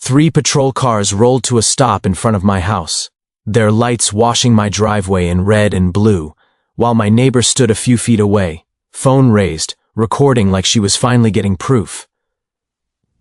3 patrol cars rolled to a stop in front of my house, their lights washing my driveway in red and blue, while my neighbor stood a few feet away, phone raised, recording like she was finally getting proof.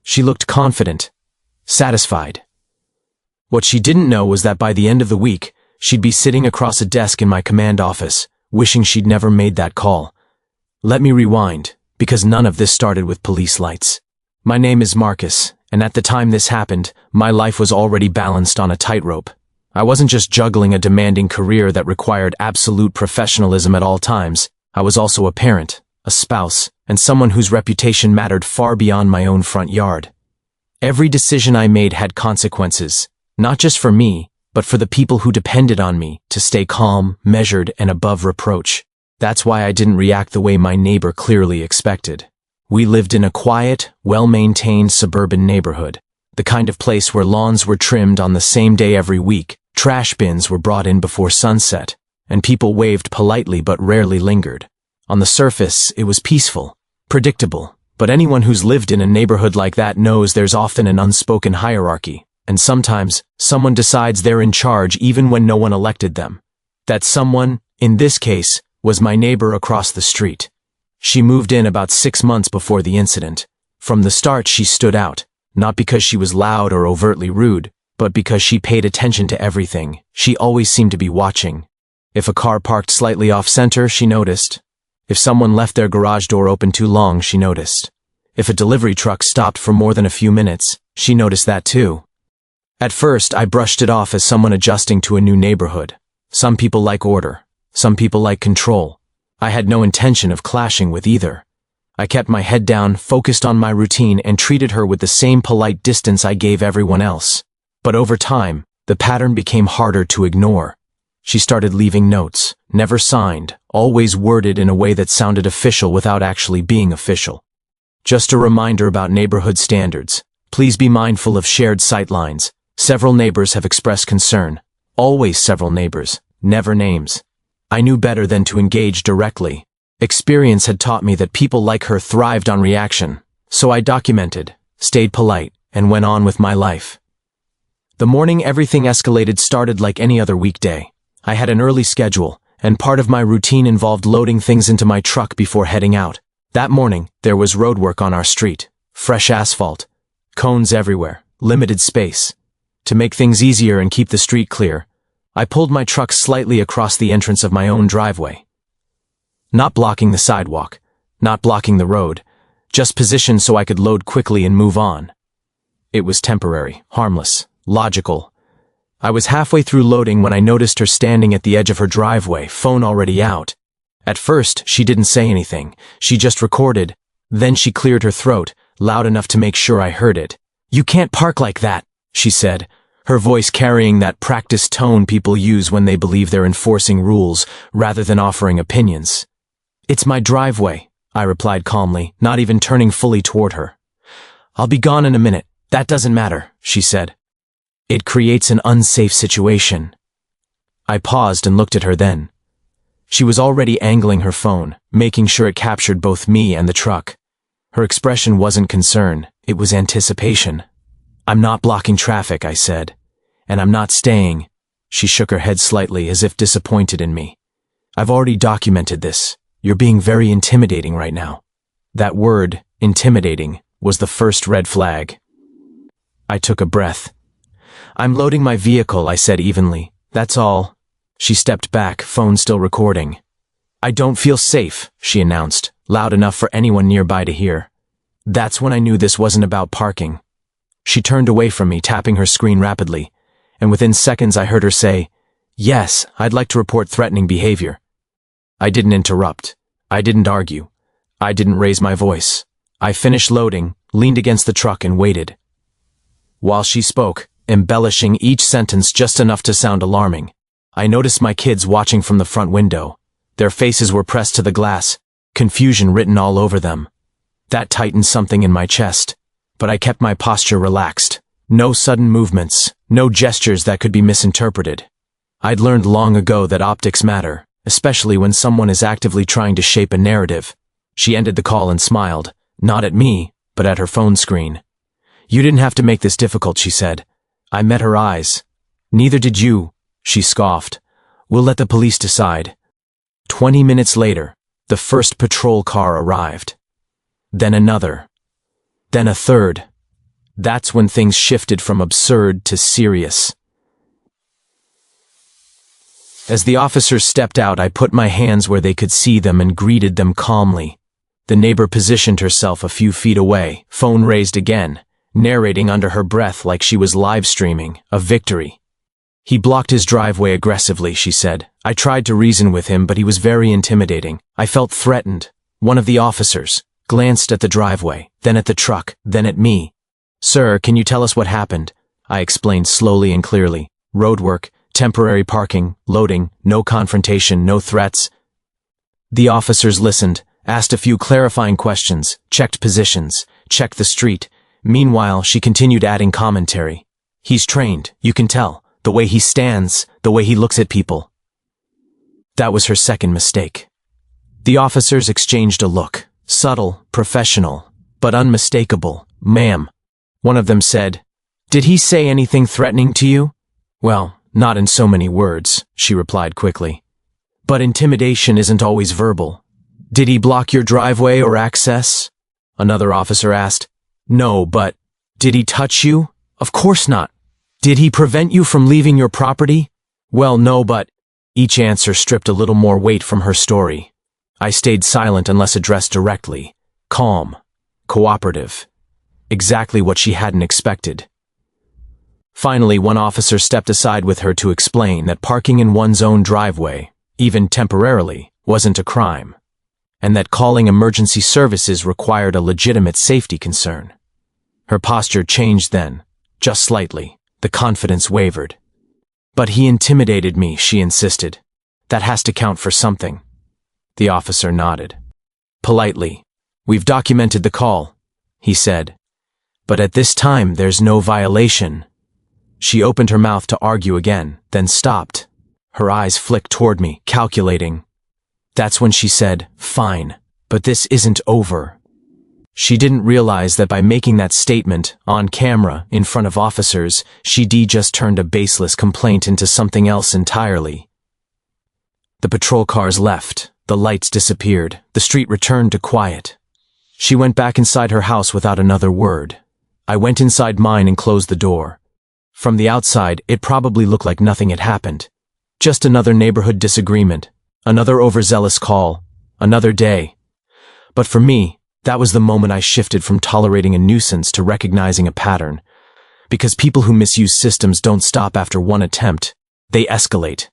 She looked confident, satisfied. What she didn't know was that by the end of the week, she'd be sitting across a desk in my command office, wishing she'd never made that call. Let me rewind, because none of this started with police lights. My name is Marcus, and at the time this happened, my life was already balanced on a tightrope. I wasn't just juggling a demanding career that required absolute professionalism at all times. I was also a parent, a spouse, and someone whose reputation mattered far beyond my own front yard. Every decision I made had consequences, not just for me, but for the people who depended on me to stay calm, measured, and above reproach. That's why I didn't react the way my neighbor clearly expected. We lived in a quiet, well-maintained suburban neighborhood, the kind of place where lawns were trimmed on the same day every week, trash bins were brought in before sunset, and people waved politely but rarely lingered. On the surface, it was peaceful, predictable, but anyone who's lived in a neighborhood like that knows there's often an unspoken hierarchy, and sometimes someone decides they're in charge even when no one elected them. That someone, in this case, was my neighbor across the street. She moved in about 6 months before the incident. From the start, she stood out, not because she was loud or overtly rude, but because she paid attention to everything. She always seemed to be watching. If a car parked slightly off-center, she noticed. If someone left their garage door open too long, she noticed. If a delivery truck stopped for more than a few minutes, she noticed that too. At first, I brushed it off as someone adjusting to a new neighborhood. Some people like order. Some people like control. I had no intention of clashing with either. I kept my head down, focused on my routine, and treated her with the same polite distance I gave everyone else. But over time, the pattern became harder to ignore. She started leaving notes, never signed, always worded in a way that sounded official without actually being official. Just a reminder about neighborhood standards. Please be mindful of shared sightlines. Several neighbors have expressed concern. Always several neighbors, never names. I knew better than to engage directly. Experience had taught me that people like her thrived on reaction, so I documented, stayed polite, and went on with my life. The morning everything escalated started like any other weekday. I had an early schedule, and part of my routine involved loading things into my truck before heading out. That morning, there was roadwork on our street, fresh asphalt, cones everywhere, limited space. To make things easier and keep the street clear, I pulled my truck slightly across the entrance of my own driveway. Not blocking the sidewalk, not blocking the road, just positioned so I could load quickly and move on. It was temporary, harmless, logical. I was halfway through loading when I noticed her standing at the edge of her driveway, phone already out. At first, she didn't say anything. She just recorded. Then she cleared her throat, loud enough to make sure I heard it. "You can't park like that," she said, her voice carrying that practiced tone people use when they believe they're enforcing rules rather than offering opinions. "It's my driveway," I replied calmly, not even turning fully toward her. "I'll be gone in a minute. That doesn't matter," she said. "It creates an unsafe situation." I paused and looked at her then. She was already angling her phone, making sure it captured both me and the truck. Her expression wasn't concern, it was anticipation. "I'm not blocking traffic," I said. "And I'm not staying." She shook her head slightly as if disappointed in me. "I've already documented this. You're being very intimidating right now." That word, intimidating, was the first red flag. I took a breath. "I'm loading my vehicle," I said evenly. "That's all." She stepped back, phone still recording. "I don't feel safe," she announced, loud enough for anyone nearby to hear. That's when I knew this wasn't about parking. She turned away from me, tapping her screen rapidly, and within seconds I heard her say, "Yes, I'd like to report threatening behavior." I didn't interrupt. I didn't argue. I didn't raise my voice. I finished loading, leaned against the truck, and waited. While she spoke, embellishing each sentence just enough to sound alarming, I noticed my kids watching from the front window. Their faces were pressed to the glass, confusion written all over them. That tightened something in my chest. But I kept my posture relaxed. No sudden movements, no gestures that could be misinterpreted. I'd learned long ago that optics matter, especially when someone is actively trying to shape a narrative. She ended the call and smiled, not at me, but at her phone screen. You didn't have to make this difficult, she said. I met her eyes. Neither did you, she scoffed. We'll let the police decide. 20 minutes later, the first patrol car arrived. Then another. Then a third. That's when things shifted from absurd to serious. As the officers stepped out, I put my hands where they could see them and greeted them calmly. The neighbor positioned herself a few feet away, phone raised again, narrating under her breath like she was live streaming a victory. He blocked his driveway aggressively, she said. I tried to reason with him, but he was very intimidating. I felt threatened. One of the officers glanced at the driveway, then at the truck, then at me. Sir, can you tell us what happened? I explained slowly and clearly. Roadwork, temporary parking, loading, no confrontation, no threats. The officers listened, asked a few clarifying questions, checked positions, checked the street. Meanwhile, she continued adding commentary. He's trained, you can tell. The way he stands, the way he looks at people. That was her second mistake. The officers exchanged a look. Subtle, professional, but unmistakable. Ma'am. One of them said, Did he say anything threatening to you? Well, not in so many words, she replied quickly. But intimidation isn't always verbal. Did he block your driveway or access? Another officer asked. No, but did he touch you? Of course not. Did he prevent you from leaving your property? Well, no, but each answer stripped a little more weight from her story. I stayed silent unless addressed directly. Calm. Cooperative. Exactly what she hadn't expected. Finally, one officer stepped aside with her to explain that parking in one's own driveway, even temporarily, wasn't a crime, and that calling emergency services required a legitimate safety concern. Her posture changed then, just slightly. The confidence wavered. But he intimidated me, she insisted. That has to count for something. The officer nodded. Politely. We've documented the call, he said. But at this time, there's no violation. She opened her mouth to argue again, then stopped. Her eyes flicked toward me, calculating. That's when she said, Fine, but this isn't over. She didn't realize that by making that statement, on camera, in front of officers, she'd just turned a baseless complaint into something else entirely. The patrol cars left, the lights disappeared, the street returned to quiet. She went back inside her house without another word. I went inside mine and closed the door. From the outside, it probably looked like nothing had happened. Just another neighborhood disagreement, another overzealous call, another day. But for me, that was the moment I shifted from tolerating a nuisance to recognizing a pattern. Because people who misuse systems don't stop after one attempt. They escalate.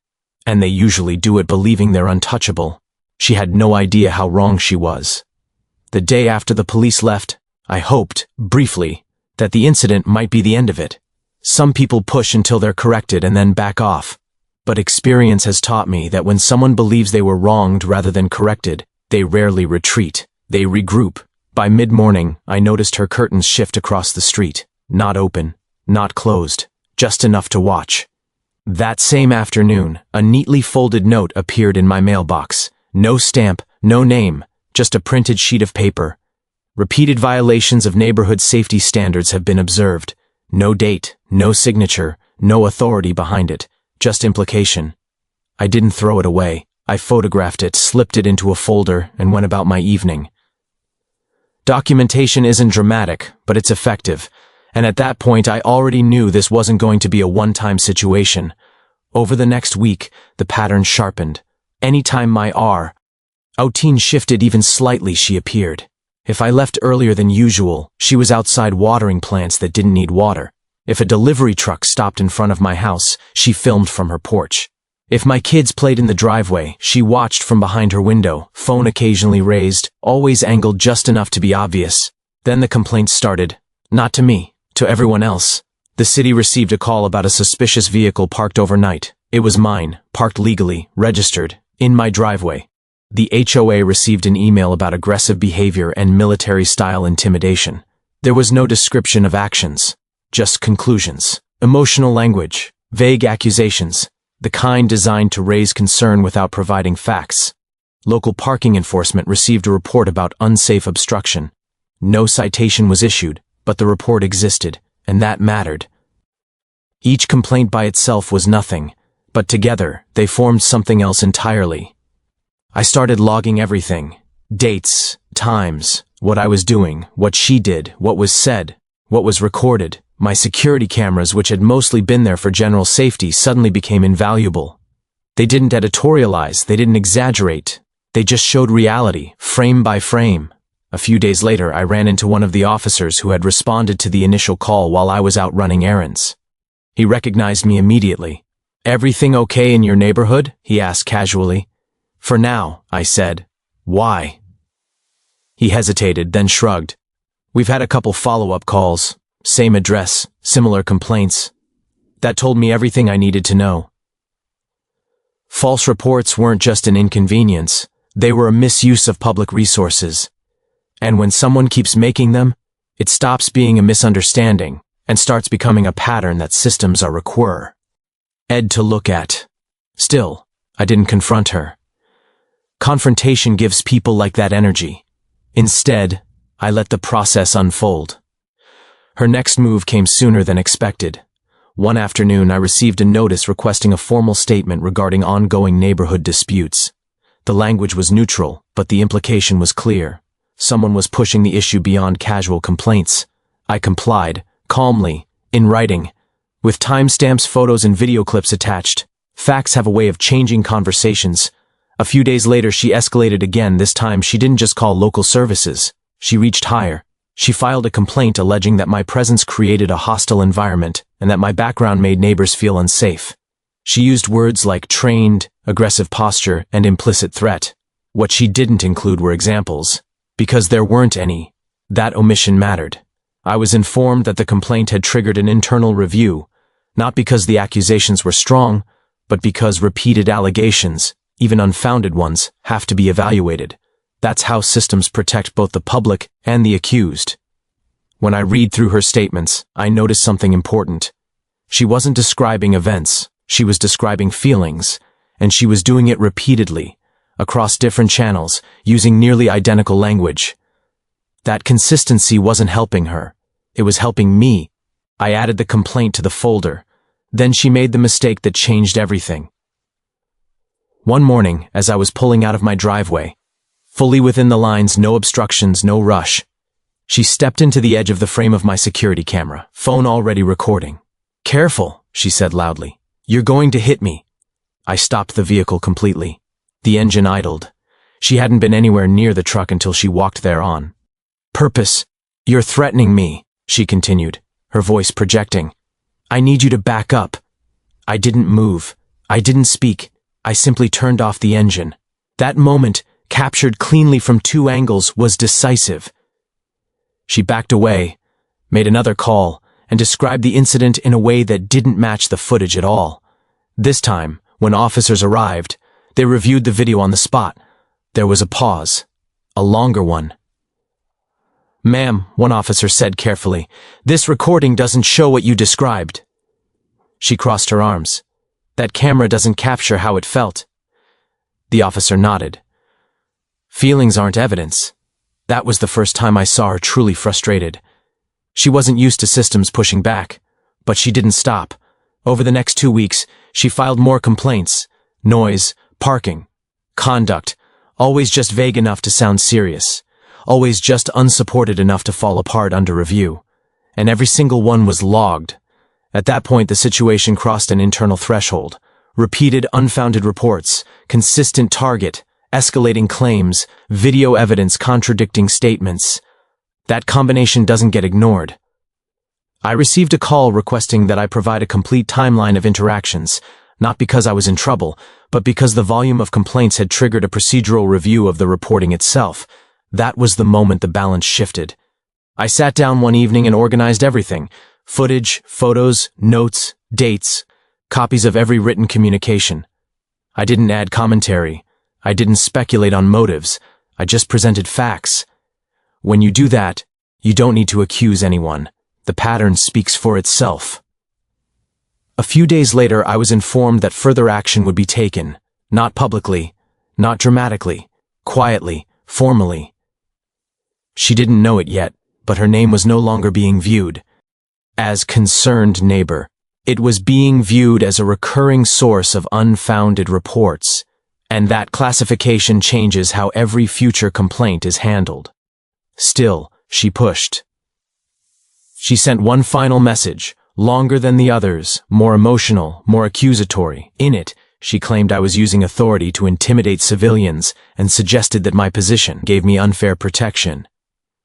And they usually do it believing they're untouchable. She had no idea how wrong she was. The day after the police left, I hoped, briefly, that the incident might be the end of it. Some people push until they're corrected and then back off. But experience has taught me that when someone believes they were wronged rather than corrected, they rarely retreat. They regroup. By mid-morning, I noticed her curtains shift across the street. Not open, not closed, just enough to watch. That same afternoon, a neatly folded note appeared in my mailbox. No stamp, no name, just a printed sheet of paper. Repeated violations of neighborhood safety standards have been observed. No date, no signature, no authority behind it, just implication. I didn't throw it away. I photographed it, slipped it into a folder, and went about my evening. Documentation isn't dramatic, but it's effective, and at that point I already knew this wasn't going to be a one-time situation. Over the next week, the pattern sharpened. Anytime my routine shifted even slightly, she appeared. If I left earlier than usual, she was outside watering plants that didn't need water. If a delivery truck stopped in front of my house, she filmed from her porch. If my kids played in the driveway, she watched from behind her window, phone occasionally raised, always angled just enough to be obvious. Then the complaints started. Not to me, to everyone else. The city received a call about a suspicious vehicle parked overnight. It was mine, parked legally, registered, in my driveway. The HOA received an email about aggressive behavior and military-style intimidation. There was no description of actions, just conclusions, emotional language, vague accusations. The kind designed to raise concern without providing facts. Local parking enforcement received a report about unsafe obstruction. No citation was issued, but the report existed, and that mattered. Each complaint by itself was nothing, but together they formed something else entirely. I started logging everything: dates, times, what I was doing, what she did, what was said, what was recorded. My security cameras, which had mostly been there for general safety, suddenly became invaluable. They didn't editorialize, they didn't exaggerate. They just showed reality, frame by frame. A few days later, I ran into one of the officers who had responded to the initial call while I was out running errands. He recognized me immediately. "Everything okay in your neighborhood?" he asked casually. "For now," I said. "Why?" He hesitated, then shrugged. "We've had a couple follow-up calls. Same address, similar complaints. That told me everything I needed to know." False reports weren't just an inconvenience, they were a misuse of public resources. And when someone keeps making them, it stops being a misunderstanding and starts becoming a pattern that systems are require. To look at. Still, I didn't confront her. Confrontation gives people like that energy. Instead, I let the process unfold. Her next move came sooner than expected. One afternoon, I received a notice requesting a formal statement regarding ongoing neighborhood disputes. The language was neutral, but the implication was clear. Someone was pushing the issue beyond casual complaints. I complied, calmly, in writing, with timestamps, photos, and video clips attached. Facts have a way of changing conversations. A few days later, she escalated again. This time, she didn't just call local services. She reached higher. She filed a complaint alleging that my presence created a hostile environment and that my background made neighbors feel unsafe. She used words like trained, aggressive posture, and implicit threat. What she didn't include were examples. Because there weren't any, that omission mattered. I was informed that the complaint had triggered an internal review, not because the accusations were strong, but because repeated allegations, even unfounded ones, have to be evaluated. That's how systems protect both the public and the accused. When I read through her statements, I noticed something important. She wasn't describing events, she was describing feelings, and she was doing it repeatedly, across different channels, using nearly identical language. That consistency wasn't helping her. It was helping me. I added the complaint to the folder. Then she made the mistake that changed everything. One morning, as I was pulling out of my driveway, fully within the lines, no obstructions, no rush, she stepped into the edge of the frame of my security camera, phone already recording. "Careful," she said loudly. "You're going to hit me." I stopped the vehicle completely. The engine idled. She hadn't been anywhere near the truck until she walked there on. "Purpose, you're threatening me," she continued, her voice projecting. "I need you to back up." I didn't move. I didn't speak. I simply turned off the engine. That moment, captured cleanly from two angles, was decisive. She backed away, made another call, and described the incident in a way that didn't match the footage at all. This time, when officers arrived, they reviewed the video on the spot. There was a pause, a longer one. "Ma'am," one officer said carefully, "this recording doesn't show what you described." She crossed her arms. "That camera doesn't capture how it felt." The officer nodded. "Feelings aren't evidence." That was the first time I saw her truly frustrated. She wasn't used to systems pushing back, but she didn't stop. Over the next 2 weeks, she filed more complaints. Noise, parking, conduct, always just vague enough to sound serious. Always just unsupported enough to fall apart under review. And every single one was logged. At that point, the situation crossed an internal threshold. Repeated, unfounded reports, consistent target, escalating claims, video evidence contradicting statements. That combination doesn't get ignored. I received a call requesting that I provide a complete timeline of interactions, not because I was in trouble, but because the volume of complaints had triggered a procedural review of the reporting itself. That was the moment the balance shifted. I sat down one evening and organized everything: footage, photos, notes, dates, copies of every written communication. I didn't add commentary. I didn't speculate on motives. I just presented facts. When you do that, you don't need to accuse anyone. The pattern speaks for itself. A few days later, I was informed that further action would be taken. Not publicly, not dramatically, quietly, formally. She didn't know it yet, but her name was no longer being viewed as concerned neighbor. It was being viewed as a recurring source of unfounded reports, and that classification changes how every future complaint is handled. Still, she pushed. She sent one final message, longer than the others, more emotional, more accusatory. In it, she claimed I was using authority to intimidate civilians and suggested that my position gave me unfair protection.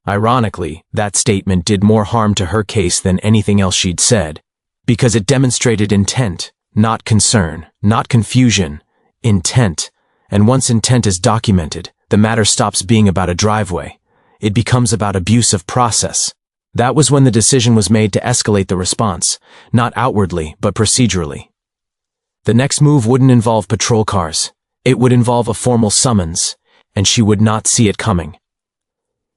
Ironically, that statement did more harm to her case than anything else she'd said, because it demonstrated intent, not concern, not confusion, intent. And once intent is documented, the matter stops being about a driveway. It becomes about abuse of process. That was when the decision was made to escalate the response, not outwardly, but procedurally. The next move wouldn't involve patrol cars. It would involve a formal summons, and she would not see it coming.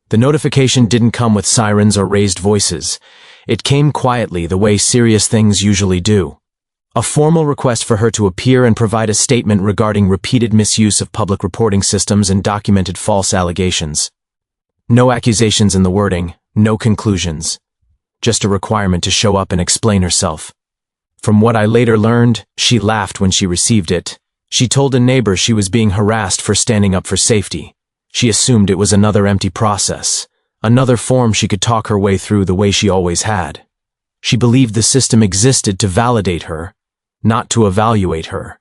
The notification didn't come with sirens or raised voices. It came quietly, the way serious things usually do. A formal request for her to appear and provide a statement regarding repeated misuse of public reporting systems and documented false allegations. No accusations in the wording, no conclusions. Just a requirement to show up and explain herself. From what I later learned, she laughed when she received it. She told a neighbor she was being harassed for standing up for safety. She assumed it was another empty process, another form she could talk her way through the way she always had. She believed the system existed to validate her, not to evaluate her.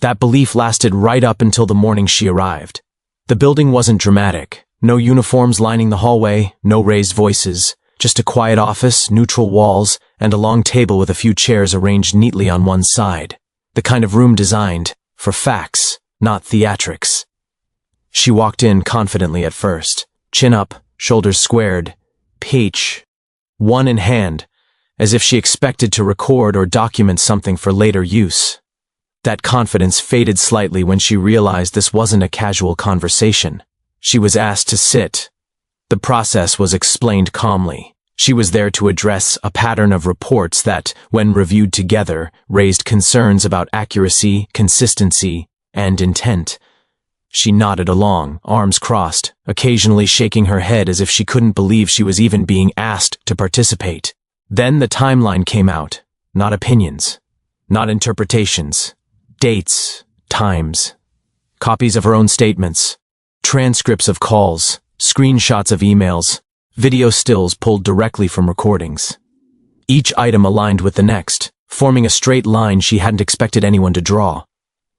That belief lasted right up until the morning she arrived. The building wasn't dramatic. No uniforms lining the hallway, no raised voices, just a quiet office, neutral walls, and a long table with a few chairs arranged neatly on one side. The kind of room designed for facts, not theatrics. She walked in confidently at first, chin up, shoulders squared, page, one in hand, as if she expected to record or document something for later use. That confidence faded slightly when she realized this wasn't a casual conversation. She was asked to sit. The process was explained calmly. She was there to address a pattern of reports that, when reviewed together, raised concerns about accuracy, consistency, and intent. She nodded along, arms crossed, occasionally shaking her head as if she couldn't believe she was even being asked to participate. Then the timeline came out. Not opinions, not interpretations. Dates, times, copies of her own statements, transcripts of calls, screenshots of emails, video stills pulled directly from recordings. Each item aligned with the next, forming a straight line she hadn't expected anyone to draw.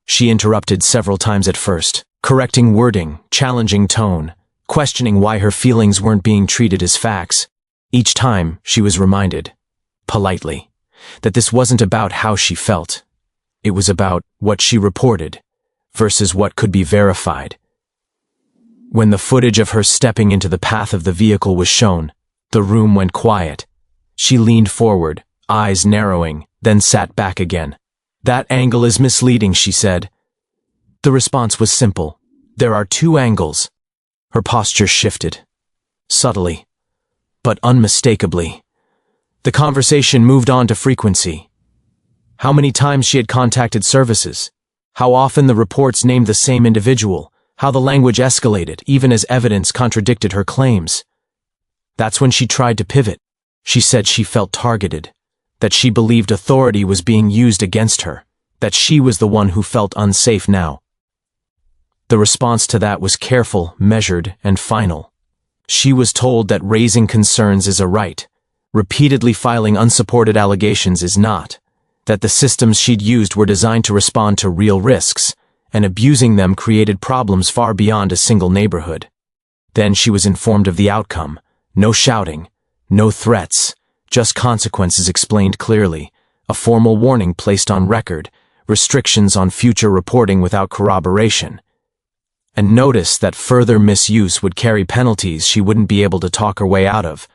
She interrupted several times at first, correcting wording, challenging tone, questioning why her feelings weren't being treated as facts. Each time, she was reminded, politely, that this wasn't about how she felt. It was about what she reported versus what could be verified. When the footage of her stepping into the path of the vehicle was shown, the room went quiet. She leaned forward, eyes narrowing, then sat back again. "That angle is misleading," she said. The response was simple. "There are two angles." Her posture shifted. Subtly, but unmistakably. The conversation moved on to frequency. How many times she had contacted services. How often the reports named the same individual. How the language escalated, even as evidence contradicted her claims. That's when she tried to pivot. She said she felt targeted, that she believed authority was being used against her, that she was the one who felt unsafe now. The response to that was careful, measured, and final. She was told that raising concerns is a right, repeatedly filing unsupported allegations is not, that the systems she'd used were designed to respond to real risks, and abusing them created problems far beyond a single neighborhood. Then she was informed of the outcome. No shouting, no threats, just consequences explained clearly, a formal warning placed on record, restrictions on future reporting without corroboration. And notice that further misuse would carry penalties she wouldn't be able to talk her way out of.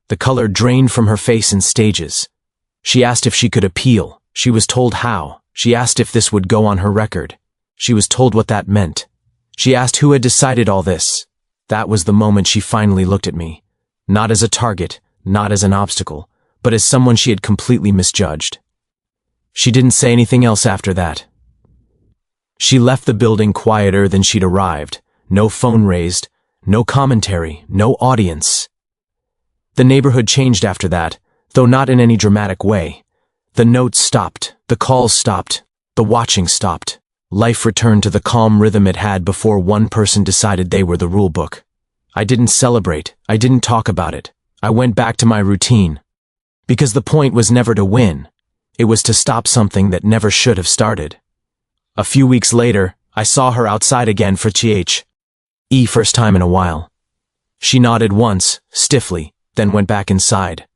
The color drained from her face in stages. She asked if she could appeal. She was told how. She asked if this would go on her record. She was told what that meant. She asked who had decided all this. That was the moment she finally looked at me. Not as a target, not as an obstacle, but as someone she had completely misjudged. She didn't say anything else after that. She left the building quieter than she'd arrived. No phone raised, no commentary, no audience. The neighborhood changed after that, though not in any dramatic way. The notes stopped, the calls stopped, the watching stopped. Life returned to the calm rhythm it had before one person decided they were the rule book. I didn't celebrate, I didn't talk about it. I went back to my routine. Because the point was never to win. It was to stop something that never should have started. A few weeks later, I saw her outside again for first time in a while. She nodded once, stiffly, then went back inside.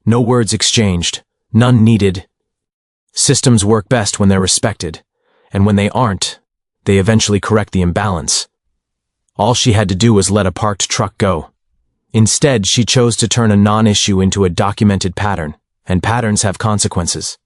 No words exchanged, none needed. Systems work best when they're respected, and when they aren't, they eventually correct the imbalance. All she had to do was let a parked truck go. Instead, she chose to turn a non-issue into a documented pattern, and patterns have consequences.